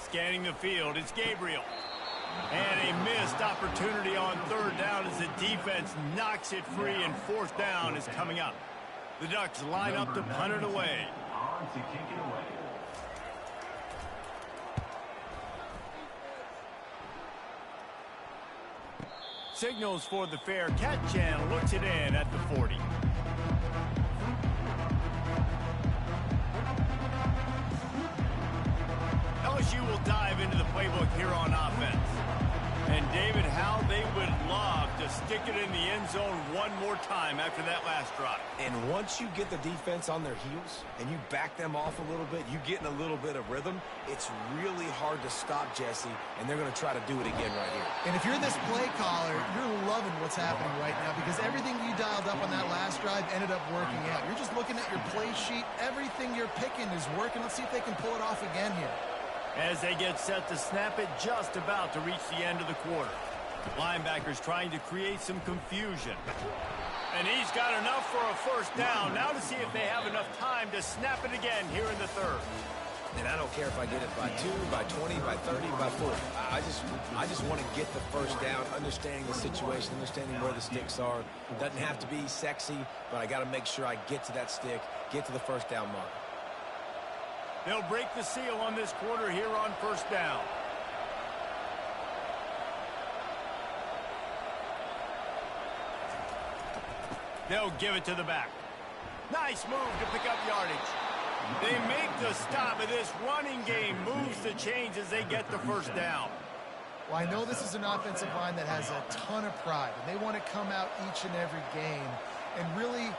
A: Scanning the field, it's Gabriel. And a missed opportunity on third down as the defense knocks it free, and fourth down is coming up. The Ducks line up to punt it away.
D: On to kick it away.
A: Signals for the fair catch and looks it in at the 40. LSU will dive into the playbook here on offense. And David, how they would love to stick it in the end zone one more time after that last drive.
C: And once you get the defense on their heels and you back them off a little bit, you get in a little bit of rhythm, it's really hard to stop, Jesse, and they're going to try to do it again right here.
B: And if you're this play caller, you're loving what's happening right now because everything you dialed up on that last drive ended up working out. You're just looking at your play sheet. Everything you're picking is working. Let's see if they can pull it off again here.
A: As they get set to snap it, just about to reach the end of the quarter. Linebackers trying to create some confusion. And he's got enough for a first down. Now to see if they have enough time to snap it again here in the third.
C: And I don't care if I get it by 2, by 20, by 30, by 40. I just want to get the first down, understanding the situation, understanding where the sticks are. Doesn't have to be sexy, but I got to make sure I get to that stick, get to the first down mark.
A: They'll break the seal on this quarter here on first down. They'll give it to the back. Nice move to pick up yardage. They make the stop, and this running game moves the chains as they get the first down.
B: Well, I know this is an offensive line that has a ton of pride, and they want to come out each and every game and really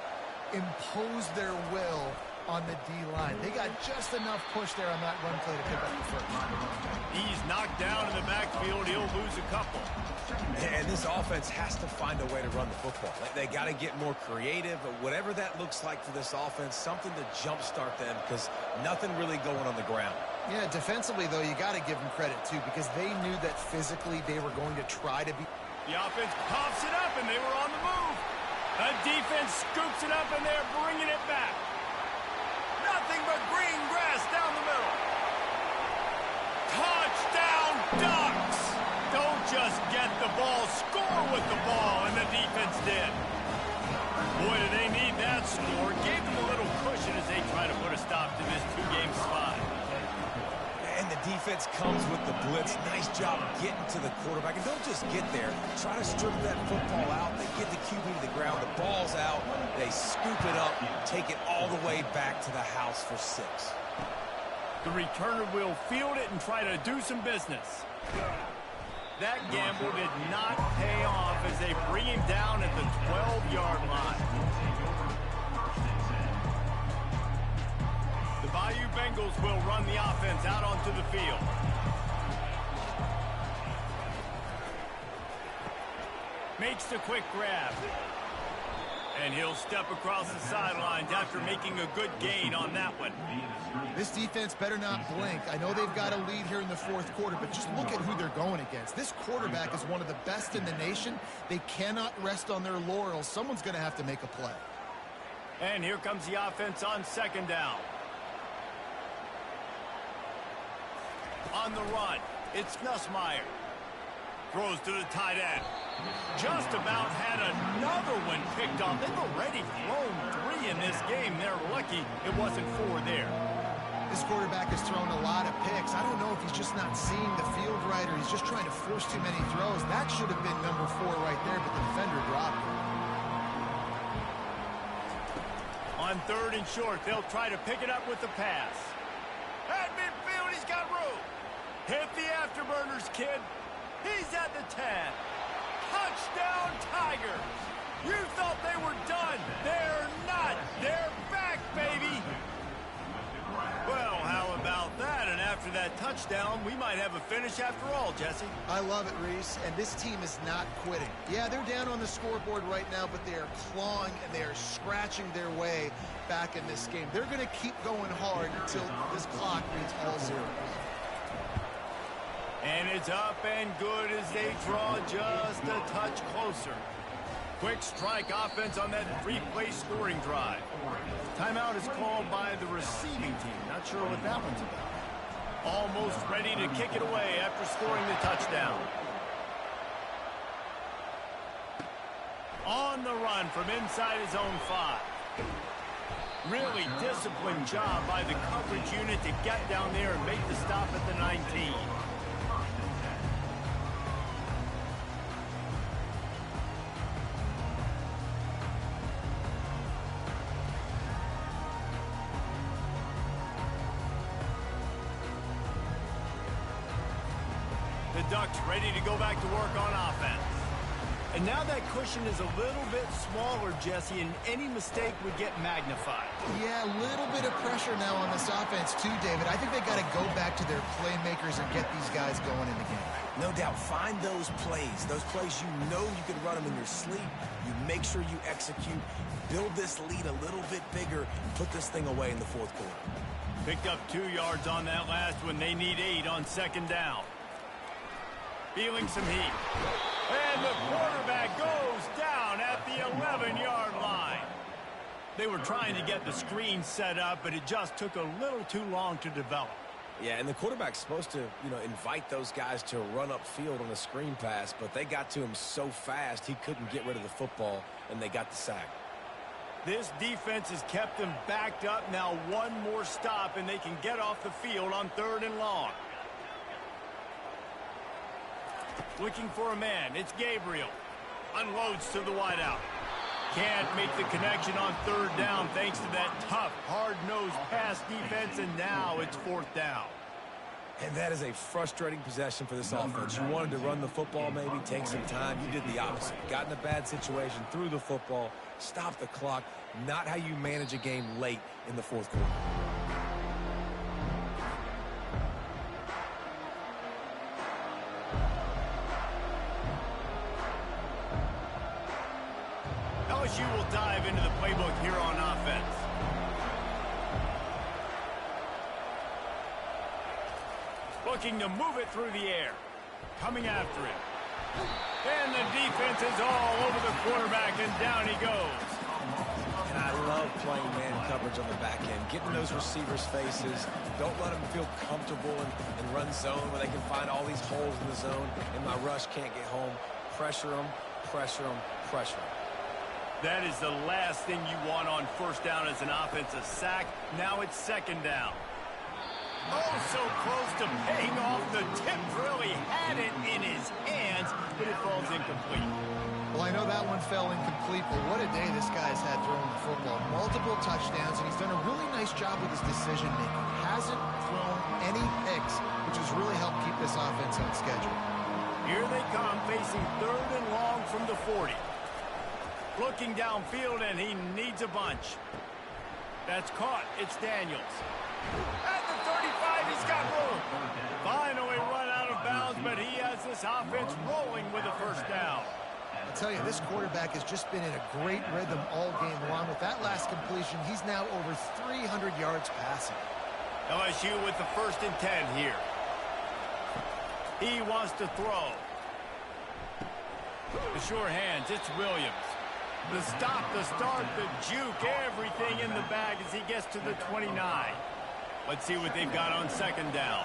B: impose their will on the D-line. They got just enough push there on that run play to pick up the first.
A: He's knocked down in the backfield. He'll lose a couple.
C: And this offense has to find a way to run the football. They got to get more creative, but whatever that looks like for this offense, something to jumpstart them because nothing really going on the ground.
B: Yeah, defensively, though, you got to give them credit, too, because they knew that physically they were going to try to be.
A: The offense pops it up, and they were on the move. The defense scoops it up, and they're bringing it back. Nothing but green grass down the middle. Touchdown, Ducks! Don't just get the ball, score with the ball, and the defense did. Boy, do they need that score. Gave them a little cushion as they try to put a stop to this two-game spot.
C: And the defense comes with the blitz. Nice job getting to the quarterback. And don't just get there. Try to strip that football out. They get the QB to the ground. The ball's out. They scoop it up, take it all the way back to the house for 6.
A: The returner will field it and try to do some business. That gamble did not pay off as they bring him down at the 12-yard line. The Bayou Bengals will run the offense out onto the field. Makes the quick grab. And he'll step across the sidelines after making a good gain on that one.
B: This defense better not blink. I know they've got a lead here in the fourth quarter, but just look at who they're going against. This quarterback is one of the best in the nation. They cannot rest on their laurels. Someone's going to have to make a play.
A: And here comes the offense on second down. On the run, it's Nussmeier. Throws to the tight end. Just about had another one picked off. They've already thrown 3 in this game. They're lucky it wasn't 4 there.
B: This quarterback has thrown a lot of picks. I don't know if he's just not seeing the field right or he's just trying to force too many throws. That should have been number 4 right there, but the defender dropped it.
A: On third and short, they'll try to pick it up with the pass. At midfield, he's got room. Hit the afterburners, kid. He's at the 10. Touchdown, Tigers. You thought they were done. They're not. They're back, baby. Well, how about that? And after that touchdown, we might have a finish after all, Jesse.
B: I love it, Reese, and this team is not quitting. Yeah, they're down on the scoreboard right now, but they are clawing and they are scratching their way back in this game. They're going to keep going hard until this clock reads all zeros.
A: And it's up and good as they draw just a touch closer. Quick strike offense on that 3-play scoring drive. Timeout is called by the receiving team. Not sure what that one's about. Almost ready to kick it away after scoring the touchdown. On the run from inside his own 5. Really disciplined job by the coverage unit to get down there and make the stop at the 19. The Ducks ready to go back to work on offense. And now that cushion is a little bit smaller, Jesse, and any mistake would get magnified.
B: Yeah, a little bit of pressure now on this offense too, David. I think they got to go back to their playmakers and get these guys going in the game.
C: No doubt. Find those plays you know you can run them in your sleep. You make sure you execute. Build this lead a little bit bigger. Put this thing away in the fourth quarter.
A: Picked up 2 yards on that last one. They need 8 on second down. Feeling some heat. And the quarterback goes down at the 11-yard line. They were trying to get the screen set up, but it just took a little too long to develop.
C: Yeah, and the quarterback's supposed to, invite those guys to run upfield on a screen pass, but they got to him so fast he couldn't get rid of the football, and they got the sack.
A: This defense has kept them backed up. Now one more stop, and they can get off the field on 3rd and long. Looking for a man. It's Gabriel. Unloads to the wideout. Can't make the connection on 3rd down thanks to that tough, hard-nosed pass defense, and now it's 4th down.
C: And that is a frustrating possession for this offense. You wanted to run the football, maybe take some time. You did the opposite. Got in a bad situation, threw the football, stopped the clock. Not how you manage a game late in the fourth quarter.
A: LSU will dive into the playbook here on offense. Looking to move it through the air. Coming after him. And the defense is all over the quarterback, and down he goes.
C: And I love playing man coverage on the back end. Getting those receivers' faces. Don't let them feel comfortable and run zone where they can find all these holes in the zone, and my rush can't get home. Pressure them, pressure them, pressure them.
A: That is the last thing you want on 1st down as an offensive sack. Now it's 2nd down. Oh, so close to paying off. The tip really had it in his hands, but it falls incomplete.
B: Well, I know that one fell incomplete, but what a day this guy's had throwing the football. Multiple touchdowns, and he's done a really nice job with his decision-making. Hasn't thrown any picks, which has really helped keep this offense on schedule.
A: Here they come, facing 3rd and long from the 40. Looking downfield, and he needs a bunch. That's caught. It's Daniels. At the 35, he's got room. Finally run out of bounds, but he has this offense rolling with a 1st down.
B: I'll tell you, this quarterback has just been in a great rhythm all game long. With that last completion, he's now over 300 yards passing.
A: LSU with the 1st and 10 here. He wants to throw. The sure hands, it's Williams. The stop, the start, the juke, everything in the bag as he gets to the 29. Let's see what they've got on 2nd down.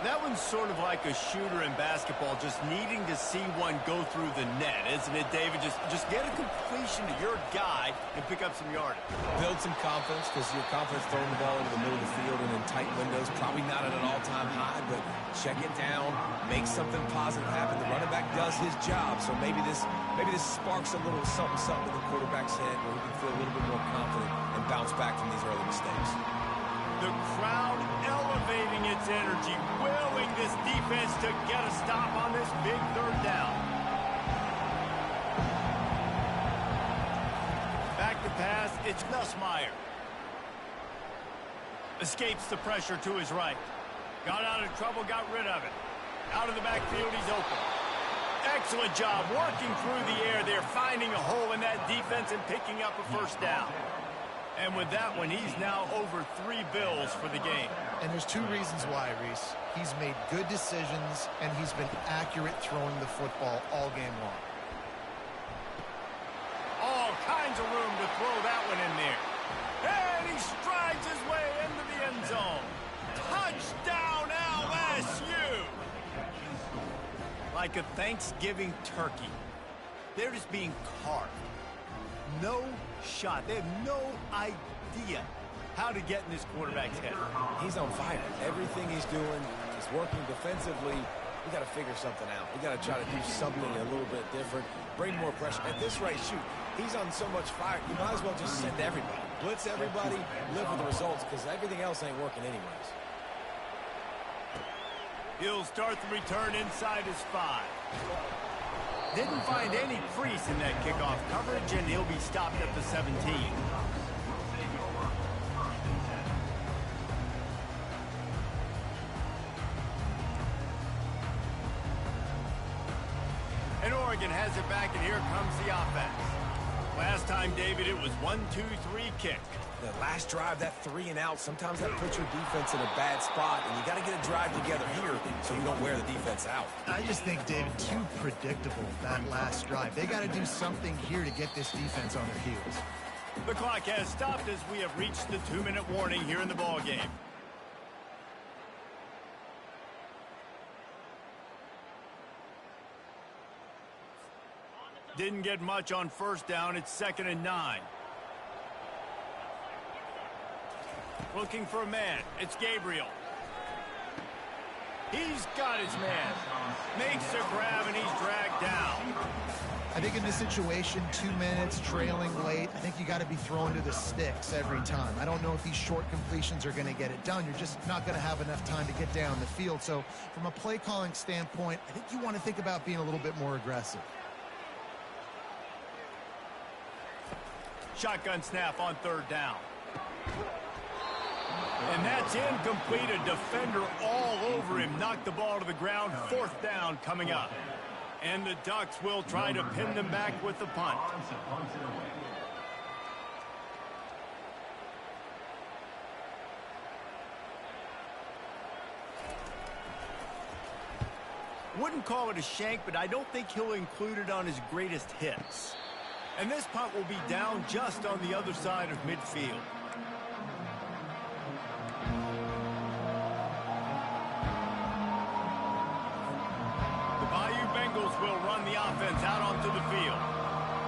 A: That one's sort of like a shooter in basketball, just needing to see one go through the net, isn't it, David? Just get a completion to your guy and pick up some yardage.
C: Build some confidence, because your confidence throwing the ball into the middle of the field and in tight windows, probably not at an all-time high, but check it down, make something positive happen. The running back does his job, so maybe this sparks a little something in the quarterback's head where he can feel a little bit more confident and bounce back from these early mistakes.
A: The crowd elevating its energy, willing this defense to get a stop on this big 3rd down. Back to pass, it's Nussmeier. Escapes the pressure to his right. Got out of trouble, got rid of it. Out of the backfield, he's open. Excellent job working through the air there, finding a hole in that defense and picking up a 1st down. And with that one, he's now over 3 bills for the game.
B: And there's 2 reasons why, Reese. He's made good decisions, and he's been accurate throwing the football all game long.
A: All kinds of room to throw that one in there. And he strides his way into the end zone. Touchdown, LSU! Like a Thanksgiving turkey. They're just being carved. No shot. They have no idea how to get in this quarterback's head.
C: He's on fire. Everything he's doing is working defensively. We got to figure something out. We got to try to do something a little bit different, bring more pressure. At this rate, shoot, he's on so much fire, you might as well just send everybody. Blitz everybody, live with the results, because everything else ain't working anyways.
A: He'll start the return inside his 5. Didn't find any crease in that kickoff coverage, and he'll be stopped at the 17. And Oregon has it back, and here comes the offense. Last time, David, it was 1-2-3 kick.
C: The last drive, that 3 and out, sometimes that puts your defense in a bad spot, and you got to get a drive together here so you don't wear the defense out.
B: I just think, David, too predictable, that last drive. They got to do something here to get this defense on their heels.
A: The clock has stopped as we have reached the 2-minute warning here in the ballgame. Didn't get much on first down. It's 2nd and 9. Looking for a man. It's Gabriel. He's got his man. Makes a grab, and he's dragged down.
B: I think in this situation, 2 minutes, trailing late, I think you got to be throwing to the sticks every time. I don't know if these short completions are going to get it done. You're just not going to have enough time to get down the field. So from a play calling standpoint, I think you want to think about being a little bit more aggressive.
A: Shotgun snap on 3rd down. And that's incomplete. A defender all over him. Knocked the ball to the ground. 4th down coming up. And the Ducks will try to pin them back with the punt. Wouldn't call it a shank, but I don't think he'll include it on his greatest hits. And this punt will be down just on the other side of midfield. The Bayou Bengals will run the offense out onto the field.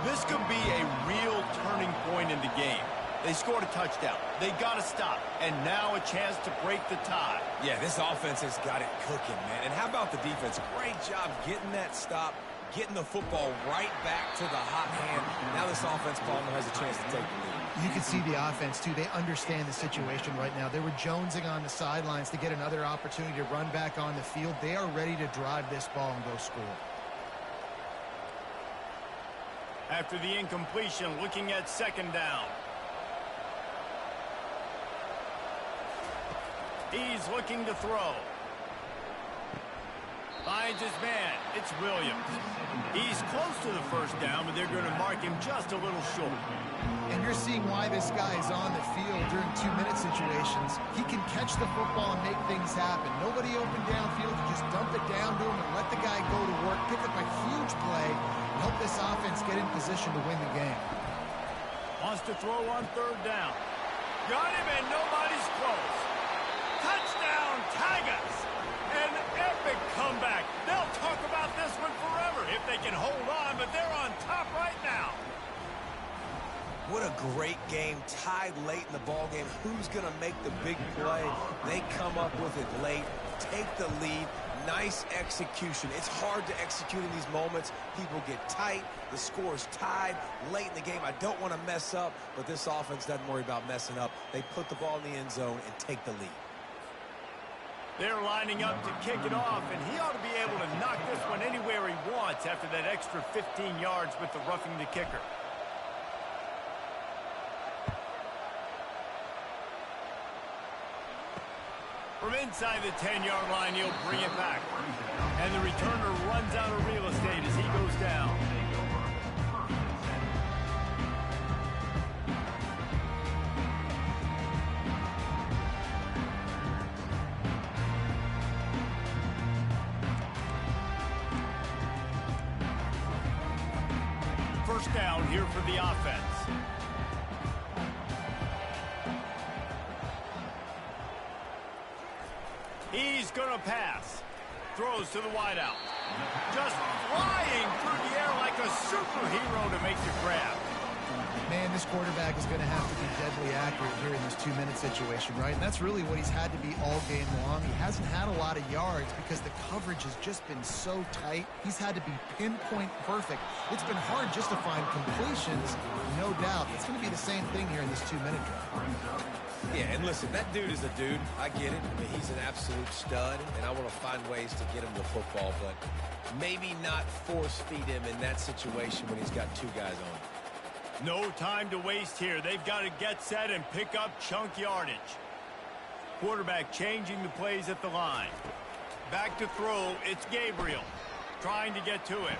A: This could be a real turning point in the game. They scored a touchdown. They got to stop. And now a chance to break the tie.
C: Yeah, this offense has got it cooking, man. And how about the defense? Great job getting that stop, getting the football right back to the hot hand. Now this offense, Palmer, has a chance to take the lead.
B: You can see the offense, too. They understand the situation right now. They were jonesing on the sidelines to get another opportunity to run back on the field. They are ready to drive this ball and go score.
A: After the incompletion, looking at 2nd down. He's looking to throw. Finds his man. It's Williams. He's close to the 1st down, but they're going to mark him just a little short.
B: And you're seeing why this guy is on the field during 2-minute situations. He can catch the football and make things happen. Nobody open downfield. You just dump it down to him and let the guy go to work, pick up a huge play, and help this offense get in position to win the game.
A: Wants to throw on 3rd down. Got him, and nobody's close. Touchdown, Tigers! An epic comeback. They'll talk about this one forever if they can hold on, but they're on top right now.
C: What a great game, tied late in the ball game. Who's going to make the big play? They come up with it late, take the lead. Nice execution. It's hard to execute in these moments. People get tight. The score is tied late in the game. I don't want to mess up, but this offense doesn't worry about messing up. They put the ball in the end zone and take the lead.
A: They're lining up to kick it off, and he ought to be able to knock this one anywhere he wants after that extra 15 yards with the roughing the kicker. From inside the 10-yard line, he'll bring it back. And the returner runs out of real estate as he goes down. First down here for the offense. He's going to pass. Throws to the wideout. Just flying through the air like a superhero to make the grab.
B: Man, this quarterback is going to have to be deadly accurate here in this 2-minute situation, right? And that's really what he's had to be all game long. He hasn't had a lot of yards because the coverage has just been so tight. He's had to be pinpoint perfect. It's been hard just to find completions, no doubt. It's going to be the same thing here in this 2-minute drive.
C: Yeah, and listen, that dude is a dude. I get it. I mean, he's an absolute stud, and I want to find ways to get him the football, but maybe not force feed him in that situation when he's got two guys on him.
A: No time to waste here. They've got to get set and pick up chunk yardage. Quarterback changing the plays at the line. Back to throw, it's Gabriel. Trying to get to him.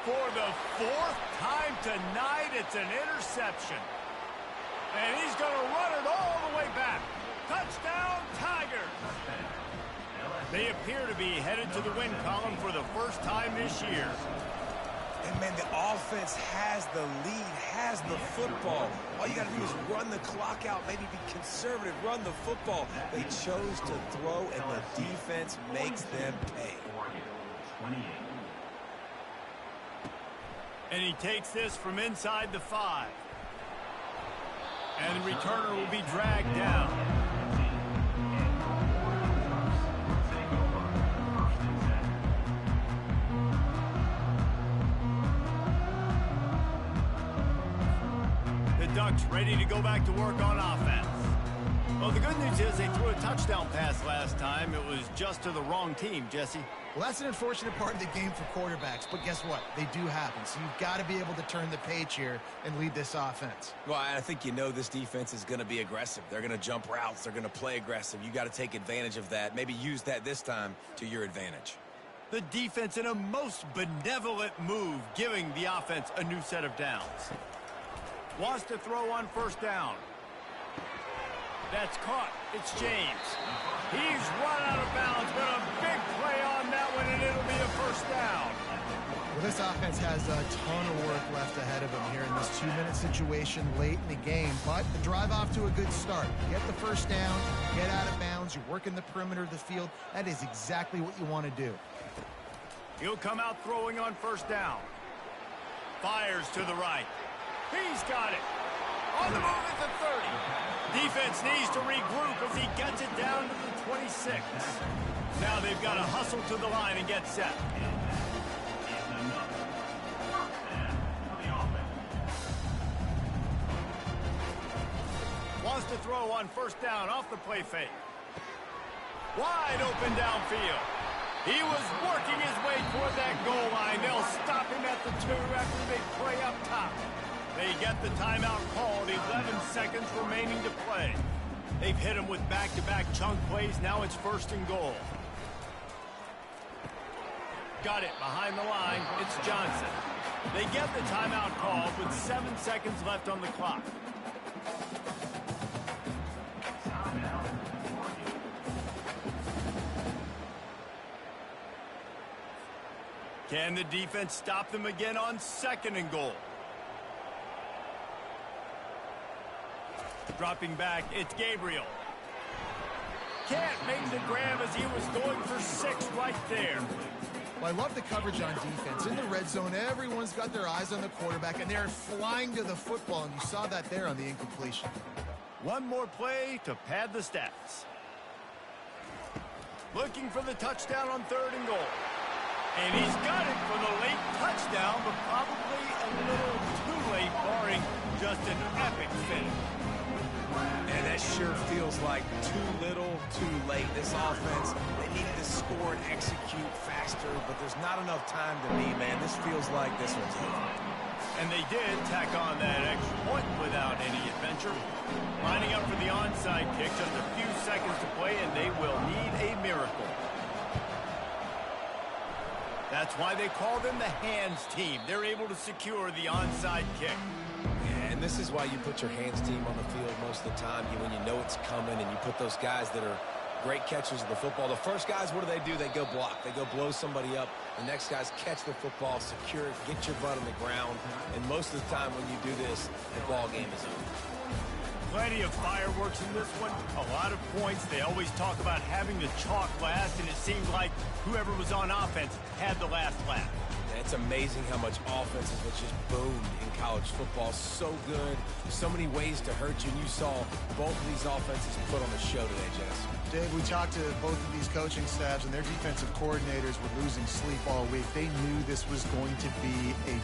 A: For the 4th time tonight, it's an interception. And he's going to run it all the way back. Touchdown, Tigers! They appear to be headed to the win column for the first time this year.
C: And, man, the offense has the lead, has the football. All you got to do is run the clock out, maybe be conservative, run the football. They chose to throw, and the defense makes them pay.
A: And he takes this from inside the 5. And the returner will be dragged down. The Ducks ready to go back to work on offense. Well, the good news is they threw a touchdown pass last time. It was just to the wrong team, Jesse.
B: Well, that's an unfortunate part of the game for quarterbacks, but guess what? They do happen, so you've got to be able to turn the page here and lead this offense.
C: Well, I think you know this defense is going to be aggressive. They're going to jump routes. They're going to play aggressive. You got to take advantage of that. Maybe use that this time to your advantage.
A: The defense in a most benevolent move, giving the offense a new set of downs. Wants to throw on first down. That's caught. It's James. He's run out of bounds, but a big play on that one, and it'll be a first down.
B: Well, this offense has a ton of work left ahead of them here in this 2-minute situation late in the game, but the drive off to a good start. Get the first down, get out of bounds, you work in the perimeter of the field. That is exactly what you want to do.
A: He'll come out throwing on first down. Fires to the right. He's got it. On the move at the 30. Defense needs to regroup as he gets it down to the 26. Now they've got to hustle to the line and get set. Wants to throw on first down off the play fake. Wide open downfield. He was working his way toward that goal line. They'll stop him at the 2 after they play up top. They get the timeout called, 11 seconds remaining to play. They've hit him with back-to-back chunk plays. Now it's 1st and goal. Got it behind the line. It's Johnson. They get the timeout called with 7 seconds left on the clock. Can the defense stop them again on 2nd and goal? Dropping back, it's Gabriel. Can't make the grab as he was going for 6 right there.
B: Well, I love the coverage on defense. In the red zone, everyone's got their eyes on the quarterback, and they're flying to the football, and you saw that there on the incompletion.
A: One more play to pad the stats. Looking for the touchdown on 3rd and goal. And he's got it for the late touchdown, but probably a little too late, barring just an epic finish.
C: And that sure feels like too little, too late. This offense, they needed to score and execute faster, but there's not enough time to me, man. This feels like this one's over.
A: And they did tack on that extra point without any adventure. Lining up for the onside kick, just a few seconds to play, and they will need a miracle. That's why they call them the hands team. They're able to secure the onside kick.
C: And this is why you put your hands team on the field most of the time, when you know it's coming, and you put those guys that are great catchers of the football. The first guys, what do? They go block. They go blow somebody up. The next guys catch the football, secure it, get your butt on the ground. And most of the time when you do this, the ball game is over.
A: Plenty of fireworks in this one. A lot of points. They always talk about having the chalk last, and it seemed like whoever was on offense had the last laugh.
C: It's amazing how much offenses have just boomed in college football. So good. So many ways to hurt you. And you saw both of these offenses put on a show today, Jess.
B: Dave, we talked to both of these coaching staffs, and their defensive coordinators were losing sleep all week. They knew this was going to be a